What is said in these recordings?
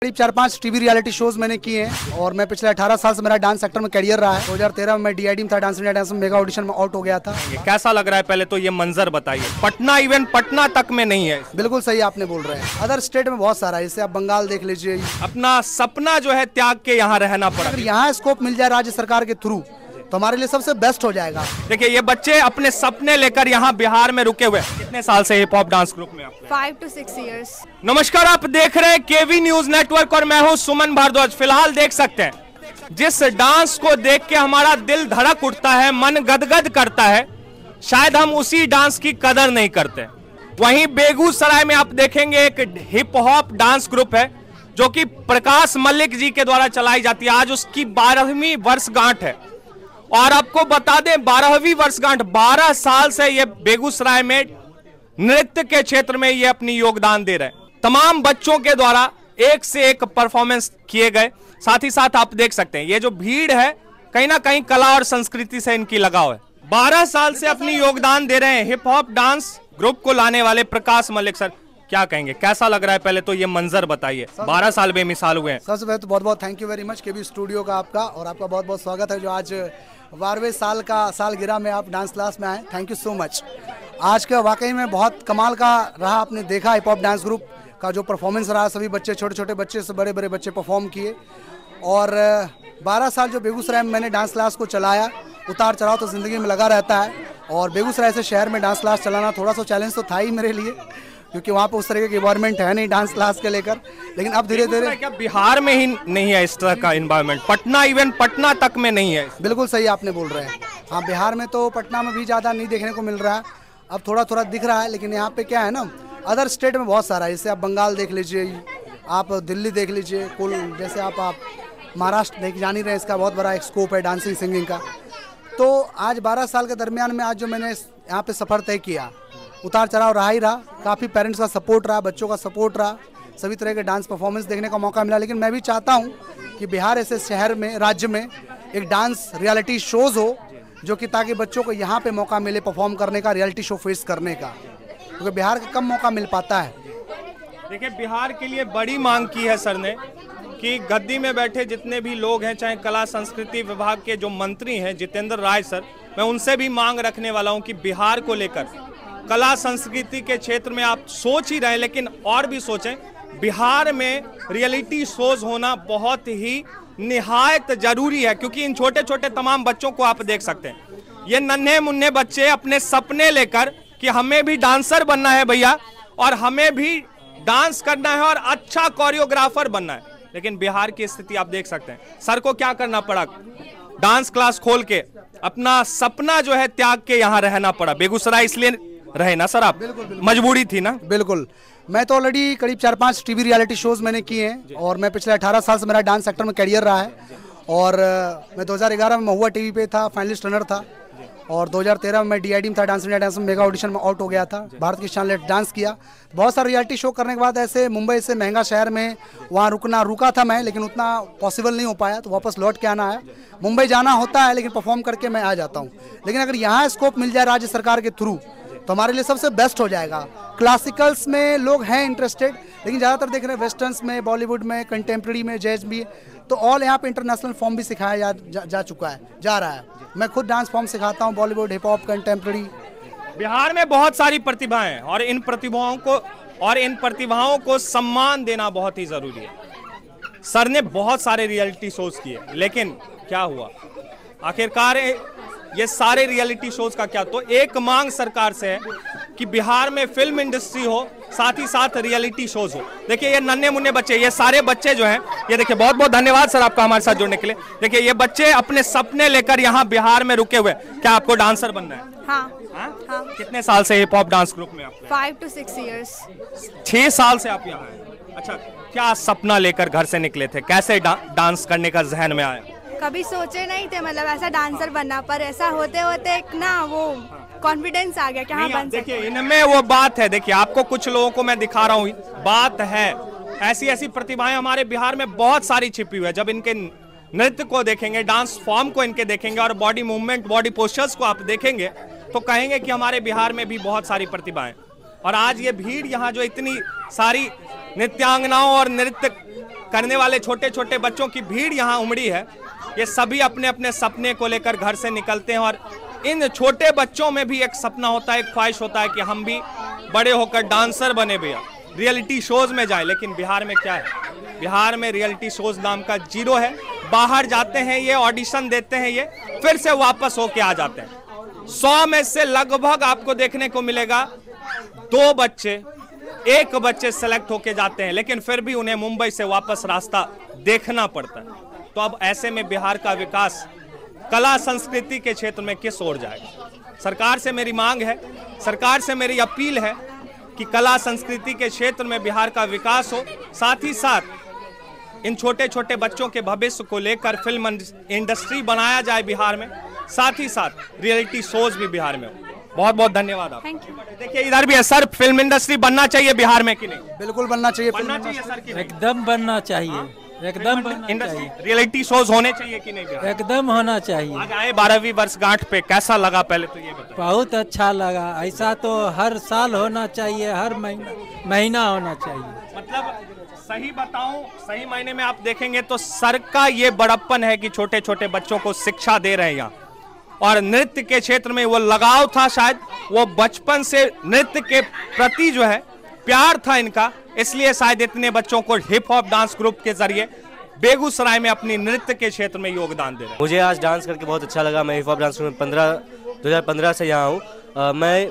करीब 4-5 TV reality shows मैंने किए हैं और मैं पिछले 18 साल से मेरा डांस सेक्टर में करियर रहा है। 2013 में मैं DID में था, डांस इंडिया डांस में मेगा ऑडिशन में आउट हो गया था। कैसा लग रहा है, पहले तो ये मंजर बताइए। पटना इवेंट पटना तक में नहीं है। बिल्कुल सही आपने बोल रहे हैं, अदर स्टेट में बहुत सारा है, जैसे आप बंगाल देख लीजिए। अपना सपना जो है त्याग के यहाँ रहना पड़ा। अगर यहाँ स्कोप मिल जाए राज्य सरकार के थ्रू तो हमारे लिए सबसे बेस्ट हो जाएगा। देखिए ये बच्चे अपने सपने लेकर यहाँ बिहार में रुके हुए। कितने साल से हिप हॉप डांस ग्रुप में आप? 5 to 6 years। नमस्कार, आप देख रहे हैं KV न्यूज नेटवर्क और मैं हूँ सुमन भारद्वाज। फिलहाल देख सकते हैं जिस डांस को देख के हमारा दिल धड़क उठता है, मन गदगद करता है, शायद हम उसी डांस की कदर नहीं करते। वहीं बेगूसराय में आप देखेंगे एक हिप हॉप डांस ग्रुप है जो कि प्रकाश मलिक जी के द्वारा चलाई जाती है। आज उसकी 12वीं वर्षगांठ है और आपको बता दें 12वीं वर्षगांठ, 12 साल से ये बेगूसराय में नृत्य के क्षेत्र में ये अपनी योगदान दे रहे हैं। तमाम बच्चों के द्वारा एक से एक परफॉर्मेंस किए गए। साथ ही साथ आप देख सकते हैं ये जो भीड़ है कहीं ना कहीं कला और संस्कृति से इनकी लगाव है। 12 साल से अपनी योगदान दे रहे हैं हिप हॉप डांस ग्रुप को लाने वाले प्रकाश मलिक सर, क्या कहेंगे, कैसा लग रहा है, पहले तो ये मंजर बताइए। 12 साल बेमिसाल हुए हैं। सबसे पहले तो बहुत बहुत thank you very much KV studio का आपका, और आपका बहुत बहुत स्वागत है जो आज 12वें साल का सालगिरह में आप डांस क्लास में आए। Thank you so much. आज का वाकई में बहुत कमाल का रहा। आपने देखा हिप हॉप डांस ग्रुप का जो परफॉर्मेंस रहा, सभी बच्चे, छोटे छोटे बच्चे से बड़े बड़े बच्चे परफॉर्म किए। और 12 साल जो बेगूसराय में मैंने डांस क्लास को चलाया, उतार चढ़ाव तो ज़िंदगी में लगा रहता है और बेगूसराय से शहर में डांस क्लास चलाना थोड़ा सा चैलेंज तो था ही मेरे लिए, क्योंकि वहाँ पे उस तरह की इन्वायरमेंट है नहीं डांस क्लास के लेकर। लेकिन अब धीरे धीरे क्या बिहार में ही नहीं है इस तरह का इन्वायरमेंट? पटना इवेंट पटना तक में नहीं है। बिल्कुल सही आपने बोल रहे हैं। हाँ, बिहार में तो पटना में भी ज़्यादा नहीं देखने को मिल रहा है, अब थोड़ा थोड़ा दिख रहा है। लेकिन यहाँ पे क्या है ना, अदर स्टेट में बहुत सारा है, जैसे आप बंगाल देख लीजिए, आप दिल्ली देख लीजिए, कुल जैसे आप महाराष्ट्र देख जान ही रहे हैं, इसका बहुत बड़ा एक स्कोप है डांसिंग सिंगिंग का। तो आज 12 साल के दरमियान में आज जो मैंने यहाँ पे सफ़र तय किया, उतार चढ़ाव रहा ही रहा, काफ़ी पेरेंट्स का सपोर्ट रहा, बच्चों का सपोर्ट रहा, सभी तरह के डांस परफॉर्मेंस देखने का मौका मिला। लेकिन मैं भी चाहता हूँ कि बिहार ऐसे शहर में, राज्य में एक डांस रियलिटी शोज़ हो जो कि ताकि बच्चों को यहाँ पे मौका मिले परफॉर्म करने का, रियलिटी शो फेस करने का, क्योंकि बिहार का कम मौका मिल पाता है। देखिए बिहार के लिए बड़ी मांग की है सर ने कि गद्दी में बैठे जितने भी लोग हैं, चाहे कला संस्कृति विभाग के जो मंत्री हैं जितेंद्र राय सर, मैं उनसे भी मांग रखने वाला हूं कि बिहार को लेकर कला संस्कृति के क्षेत्र में आप सोच ही रहे हैं, लेकिन और भी सोचें। बिहार में रियलिटी शोज होना बहुत ही निहायत जरूरी है, क्योंकि इन छोटे छोटे तमाम बच्चों को आप देख सकते हैं, ये नन्हे मुन्ने बच्चे अपने सपने लेकर कि हमें भी डांसर बनना है भैया और हमें भी डांस करना है और अच्छा कोरियोग्राफर बनना है। लेकिन बिहार की स्थिति आप देख सकते हैं। सर को क्या करना पड़ा, डांस क्लास खोल के अपना सपना जो है त्याग के यहाँ रहना पड़ा। बेगूसराय इसलिए रहे ना सर आप? बिल्कुल, मजबूरी थी ना? बिल्कुल। मैं तो ऑलरेडी करीब 4-5 टीवी रियलिटी शोज मैंने किए हैं और मैं पिछले 18 साल से मेरा डांस सेक्टर में करियर रहा है। और मैं 2011 में महुआ TV पे था, फाइनलिस्ट रनर था, और 2013 में मैं DID में था, डांस इंडिया डांस में मेगा ऑडिशन में आउट हो गया था। भारत की शान डांस किया। बहुत सारे रियलिटी शो करने के बाद ऐसे मुंबई से महंगा शहर में वहाँ रुका था मैं, लेकिन उतना पॉसिबल नहीं हो पाया, तो वापस लौट के आना है। मुंबई जाना होता है लेकिन परफॉर्म करके मैं आ जाता हूँ। लेकिन अगर यहाँ स्कोप मिल जाए राज्य सरकार के थ्रू तो हमारे लिए सबसे बेस्ट हो जाएगा। क्लासिकल्स में लोग हैं इंटरेस्टेड, लेकिन ज़्यादातर देख रहे हैं वेस्टर्न्स में, बॉलीवुड में, कंटेम्प्रेरी में, जैज भी, तो ऑल यहाँ पे इंटरनेशनल फॉर्म भी सिखाया जा चुका है, जा रहा है। मैं खुद डांस फॉर्म सिखाता हूँ, Bollywood, hip hop, contemporary. Bihar में बहुत सारी प्रतिभाएं हैं और इन प्रतिभाओं को सम्मान देना बहुत ही जरूरी है। सर ने बहुत सारे रियलिटी शोज किए, लेकिन क्या हुआ आखिरकार ये सारे रियलिटी शोज का क्या? तो एक मांग सरकार से है कि बिहार में फिल्म इंडस्ट्री हो, साथ ही साथ रियलिटी शोज हो। देखिए ये नन्हे मुन्ने बच्चे, ये सारे बच्चे जो हैं, ये देखिए, बहुत बहुत धन्यवाद सर आपका हमारे साथ जुड़ने के लिए। देखिए ये बच्चे अपने सपने लेकर यहाँ बिहार में रुके हुए। क्या आपको डांसर बनना है? हाँ। हाँ? कितने साल से हिप हॉप डांस ग्रुप में आप? 5 to 6 years। 6 साल से आप यहाँ हैं। अच्छा, क्या सपना लेकर घर से निकले थे? कैसे डांस करने का जहन में आया? कभी सोचे नहीं थे मतलब ऐसा डांसर बनना, पर ऐसा होते होते एक ना वो कॉन्फिडेंस आ गया कि हाँ बन सकते। देखिए इनमें वो बात है, देखिए आपको कुछ लोगों को मैं दिखा रहा हूँ, बात है। ऐसी ऐसी प्रतिभाएं हमारे बिहार में बहुत सारी छिपी हुई है। जब इनके नृत्य को देखेंगे, डांस फॉर्म को इनके देखेंगे और बॉडी मूवमेंट, बॉडी पोस्चर्स को आप देखेंगे तो कहेंगे कि हमारे बिहार में भी बहुत सारी प्रतिभाएं। और आज ये भीड़ यहाँ जो इतनी सारी नृत्यांगनाओं और नृत्य करने वाले छोटे छोटे बच्चों की भीड़ यहाँ उमड़ी है। ये सभी अपने अपने सपने को लेकर घर से निकलते हैं और इन छोटे बच्चों में भी एक सपना होता है, एक ख्वाहिश होता है कि हम भी बड़े होकर डांसर बने भैया, रियलिटी शोज में जाए। लेकिन बिहार में क्या है, बिहार में रियलिटी शोज नाम का जीरो है। बाहर जाते हैं ये, ऑडिशन देते हैं ये, फिर से वापस होके आ जाते हैं। 100 में से लगभग आपको देखने को मिलेगा 2 बच्चे, 1 बच्चे सेलेक्ट होके जाते हैं, लेकिन फिर भी उन्हें मुंबई से वापस रास्ता देखना पड़ता है। तो अब ऐसे में बिहार का विकास कला संस्कृति के क्षेत्र में किस ओर जाएगा? सरकार से मेरी मांग है, सरकार से मेरी अपील है कि कला संस्कृति के क्षेत्र में बिहार का विकास हो, साथ ही साथ इन छोटे छोटे बच्चों के भविष्य को लेकर फिल्म इंडस्ट्री बनाया जाए बिहार में, साथ ही साथ रियलिटी शोज भी बिहार में हो। बहुत बहुत धन्यवाद आप। देखिए इधर भी है सर, फिल्म इंडस्ट्री बनना चाहिए बिहार में कि नहीं? बिल्कुल बनना चाहिए, बनना चाहिए सर कि नहीं? एकदम बनना चाहिए, एकदम बनना चाहिए। रियलिटी शोज होने चाहिए कि नहीं बिहार? एकदम होना चाहिए। आज आए 12वीं वर्षगांठ पे, कैसा लगा पहले तो ये बताइए। बहुत अच्छा लगा। ऐसा तो हर साल होना चाहिए, हर महीना होना चाहिए। मतलब सही बताऊं, सही मायने में आप देखेंगे तो सर का ये बड़प्पन है कि छोटे छोटे बच्चों को शिक्षा दे रहे हैं यहाँ। और नृत्य के क्षेत्र में वो लगाव था, शायद वो बचपन से नृत्य के प्रति जो है प्यार था इनका, इसलिए शायद इतने बच्चों को हिप हॉप डांस ग्रुप के जरिए बेगूसराय में अपनी नृत्य के क्षेत्र में योगदान दे रहे हैं। मुझे आज डांस करके बहुत अच्छा लगा। मैं हिप हॉप डांस ग्रुप में 2015 से यहाँ हूँ।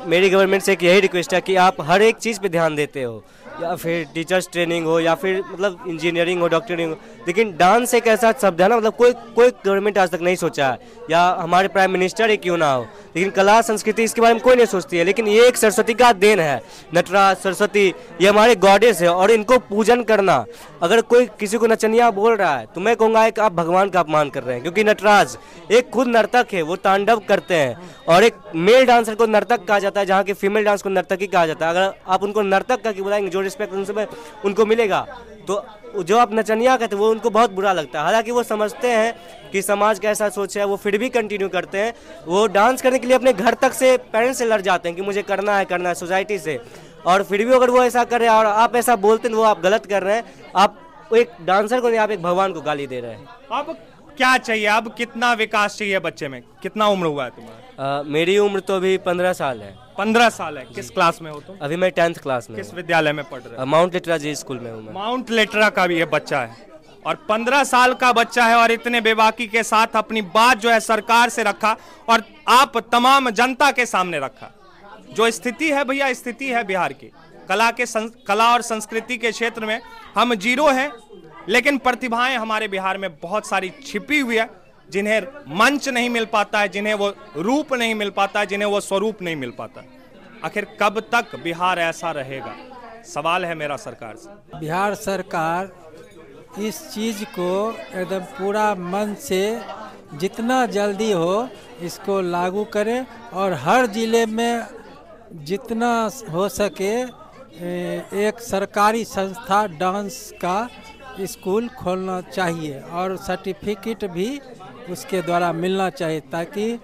मेरी गवर्नमेंट से एक यही रिक्वेस्ट है कि आप हर एक चीज़ पे ध्यान देते हो, या फिर टीचर्स ट्रेनिंग हो, या फिर मतलब इंजीनियरिंग हो, डॉक्टरिंग हो, लेकिन डांस एक ऐसा शब्द है ना, मतलब कोई गवर्नमेंट आज तक नहीं सोचा है, या हमारे प्राइम मिनिस्टर ही क्यों ना हो, लेकिन कला संस्कृति इसके बारे में कोई नहीं सोचती है। लेकिन ये एक सरस्वती का देन है, नटराज सरस्वती ये हमारे गॉडेस है, और इनको पूजन करना, अगर कोई किसी को नचनिया बोल रहा है तो मैं कहूँगा कि आप भगवान का अपमान कर रहे हैं, क्योंकि नटराज एक खुद नर्तक है, वो तांडव करते हैं, और एक मेल डांसर को नर्तक कहा जाता है, जहाँ की फीमेल डांस को नर्तकी कहा जाता है। अगर आप उनको नर्तक का बुलाएंगे, जो रिस्पेक्ट उनसे उनको मिलेगा, तो जो आप नचनिया कहते हैं वो उनको बहुत बुरा लगता है। हालांकि वो समझते हैं कि समाज का ऐसा सोच है, वो फिर भी कंटिन्यू करते हैं। वो डांस करने के लिए अपने घर तक से पेरेंट्स से लड़ जाते हैं कि मुझे करना है सोसाइटी से, और फिर भी अगर वो ऐसा कर रहे हैं और आप ऐसा बोलते हैं, वो आप गलत कर रहे हैं। आप एक डांसर को नहीं, आप एक भगवान को गाली दे रहे हैं। अब क्या चाहिए, अब कितना विकास चाहिए बच्चे में? कितना उम्र हुआ है तुम्हारा? मेरी उम्र तो अभी 15 साल है। 15 साल है। किस क्लास में हो तुम? अभी मैं 10th क्लास में। किस विद्यालय में पढ़ रहे हो? माउंट लिटरा जी स्कूल में हूँ मैं। माउंट लिटरा का भी ये बच्चा है, और 15 साल का बच्चा है, और इतने बेबाकी के साथ अपनी बात जो है सरकार से रखा, और आप तमाम जनता के सामने रखा। जो स्थिति है भैया, स्थिति है बिहार की कला और संस्कृति के क्षेत्र में हम जीरो हैं, लेकिन प्रतिभाएं हमारे बिहार में बहुत सारी छिपी हुई है, जिन्हें मंच नहीं मिल पाता है, जिन्हें वो रूप नहीं मिल पाता है, जिन्हें वो स्वरूप नहीं मिल पाता। आखिर कब तक बिहार ऐसा रहेगा, सवाल है मेरा सरकार से। बिहार सरकार इस चीज़ को एकदम पूरा मन से जितना जल्दी हो इसको लागू करे, और हर जिले में जितना हो सके एक सरकारी संस्था डांस का स्कूल खोलना चाहिए, और सर्टिफिकेट भी उसके द्वारा मिलना चाहिए, ताकि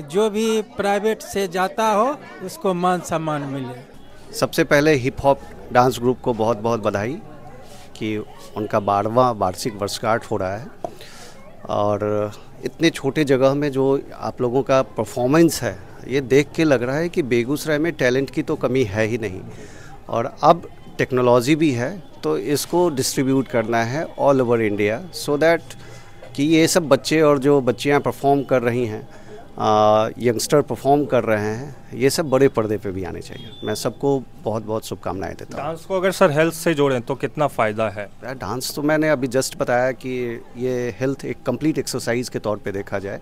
जो भी प्राइवेट से जाता हो उसको मान सम्मान मिले। सबसे पहले हिप हॉप डांस ग्रुप को बहुत बहुत बधाई कि उनका 12वां वार्षिक वर्षगांठ हो रहा है, और इतने छोटे जगह में जो आप लोगों का परफॉर्मेंस है, ये देख के लग रहा है कि बेगूसराय में टैलेंट की तो कमी है ही नहीं, और अब टेक्नोलॉजी भी है, तो इसको डिस्ट्रीब्यूट करना है all over India, so that कि ये सब बच्चे और जो बच्चियां परफॉर्म कर रही हैं, यंगस्टर परफॉर्म कर रहे हैं, ये सब बड़े पर्दे पे भी आने चाहिए। मैं सबको बहुत बहुत शुभकामनाएं देता हूँ। डांस को अगर सर हेल्थ से जोड़ें तो कितना फ़ायदा है? डांस तो मैंने अभी जस्ट बताया कि ये हेल्थ एक कंप्लीट एक्सरसाइज के तौर पे देखा जाए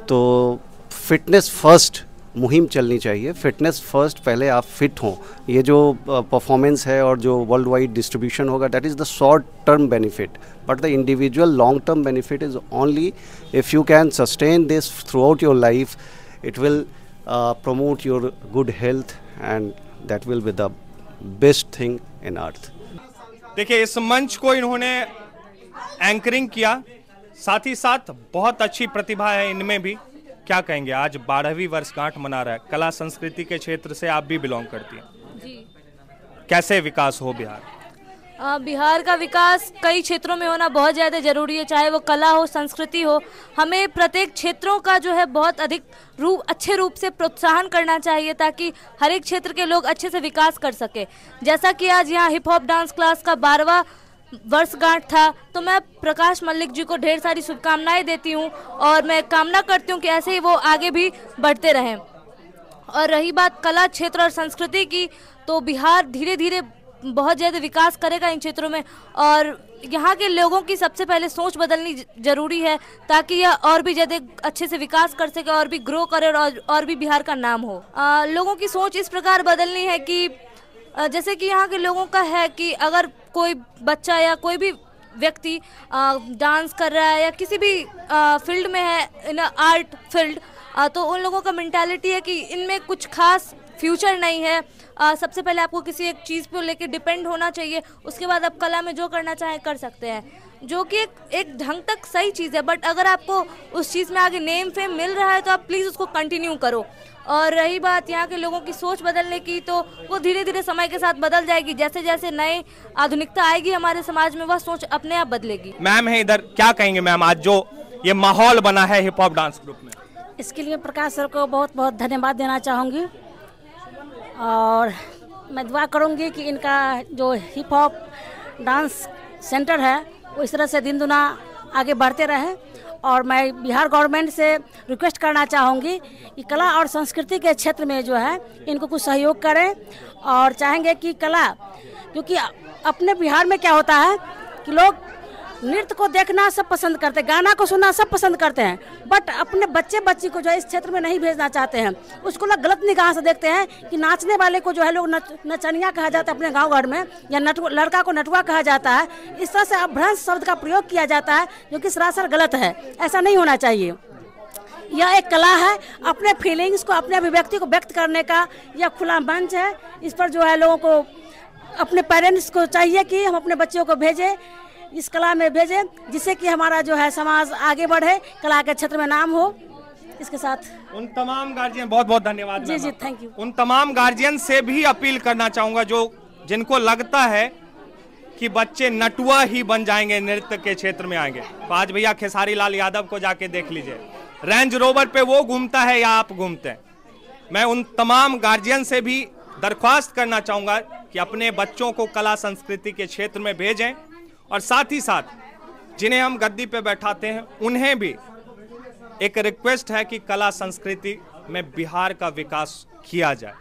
तो फिटनेस फर्स्ट मुहिम चलनी चाहिए। फिटनेस फर्स्ट, पहले आप फिट हों। ये जो परफॉर्मेंस है और जो वर्ल्ड वाइड डिस्ट्रीब्यूशन होगा, that is the short term benefit, but the individual long term benefit is only if you can sustain this through out your life, it will promote your good health, and that will be the best thing in earth. देखिए, इस मंच को इन्होंने anchoring किया, साथ ही साथ बहुत अच्छी प्रतिभा है इनमें भी। क्या कहेंगे, आज 12वीं वर्षगांठ मना रहा है, कला संस्कृति के क्षेत्र से आप भी बिलोंग करती हैं जी। कैसे विकास हो बिहार? बिहार का विकास कई क्षेत्रों में होना बहुत ज़्यादा ज़रूरी है, चाहे वो कला हो, संस्कृति हो। हमें प्रत्येक क्षेत्रों का जो है बहुत अधिक अच्छे रूप से प्रोत्साहन करना चाहिए ताकि हर एक क्षेत्र के लोग अच्छे से विकास कर सके। जैसा कि आज यहाँ हिप हॉप डांस क्लास का 12वां वर्षगांठ था, तो मैं प्रकाश मल्लिक जी को ढेर सारी शुभकामनाएं देती हूँ और मैं कामना करती हूँ कि ऐसे ही वो आगे भी बढ़ते रहें। और रही बात कला क्षेत्र और संस्कृति की, तो बिहार धीरे धीरे बहुत ज़्यादा विकास करेगा इन क्षेत्रों में और यहाँ के लोगों की सबसे पहले सोच बदलनी जरूरी है ताकि यह और भी ज़्यादा अच्छे से विकास कर सके और भी ग्रो करे और भी बिहार का नाम हो। लोगों की सोच इस प्रकार बदलनी है कि जैसे कि यहाँ के लोगों का है कि अगर कोई बच्चा या कोई भी व्यक्ति डांस कर रहा है या किसी भी फील्ड में है, इन आर्ट फील्ड, तो उन लोगों का मेंटालिटी है कि इनमें कुछ खास फ्यूचर नहीं है। सबसे पहले आपको किसी एक चीज़ पे लेके डिपेंड होना चाहिए, उसके बाद आप कला में जो करना चाहें कर सकते हैं, जो कि एक ढंग तक सही चीज़ है। बट अगर आपको उस चीज़ में आगे नेम फेम मिल रहा है तो आप प्लीज़ उसको कंटिन्यू करो। और रही बात यहाँ के लोगों की सोच बदलने की, तो वो धीरे धीरे समय के साथ बदल जाएगी। जैसे जैसे नए आधुनिकता आएगी हमारे समाज में, वह सोच अपने आप बदलेगी। मैम है इधर, क्या कहेंगे मैम आज जो ये माहौल बना है हिप हॉप डांस ग्रुप में? इसके लिए प्रकाश सर को बहुत बहुत धन्यवाद देना चाहूँगी और मैं दुआ करूँगी कि इनका जो हिप हॉप डांस सेंटर है वो इस तरह से दिन दुना आगे बढ़ते रहे। और मैं बिहार गवर्नमेंट से रिक्वेस्ट करना चाहूँगी कि कला और संस्कृति के क्षेत्र में जो है इनको कुछ सहयोग करें और चाहेंगे कि कला, क्योंकि अपने बिहार में क्या होता है कि लोग नृत्य को देखना सब पसंद करते हैं, गाना को सुनना सब पसंद करते हैं, बट अपने बच्चे बच्ची को जो है इस क्षेत्र में नहीं भेजना चाहते हैं। उसको लोग गलत निगाह से देखते हैं कि नाचने वाले को जो है लोग नचनिया कहा जाता है अपने गांव घर में, या लड़का को नटुआ कहा जाता है। इस तरह से अपभ्रंश शब्द का प्रयोग किया जाता है जो कि सरासर गलत है। ऐसा नहीं होना चाहिए। यह एक कला है, अपने फीलिंग्स को, अपने अभिव्यक्ति को व्यक्त करने का यह खुला मंच है। इस पर जो है लोगों को, अपने पेरेंट्स को चाहिए कि हम अपने बच्चों को भेजें, इस कला में भेजें, जिससे कि हमारा जो है समाज आगे बढ़े, कला के क्षेत्र में नाम हो। इसके साथ उन तमाम गार्जियन, बहुत बहुत धन्यवाद। जी जी, थैंक यू। उन तमाम गार्जियन से भी अपील करना चाहूँगा जिनको लगता है कि बच्चे नटुआ ही बन जाएंगे, नृत्य के क्षेत्र में आएंगे। तो आज भैया खेसारी लाल यादव को जाके देख लीजिए, रेंज रोवर पे वो घूमता है या आप घूमते हैं। मैं उन तमाम गार्जियन से भी दरख्वास्त करना चाहूँगा कि अपने बच्चों को कला संस्कृति के क्षेत्र में भेजें और साथ ही साथ जिन्हें हम गद्दी पे बैठाते हैं उन्हें भी एक रिक्वेस्ट है कि कला संस्कृति में बिहार का विकास किया जाए।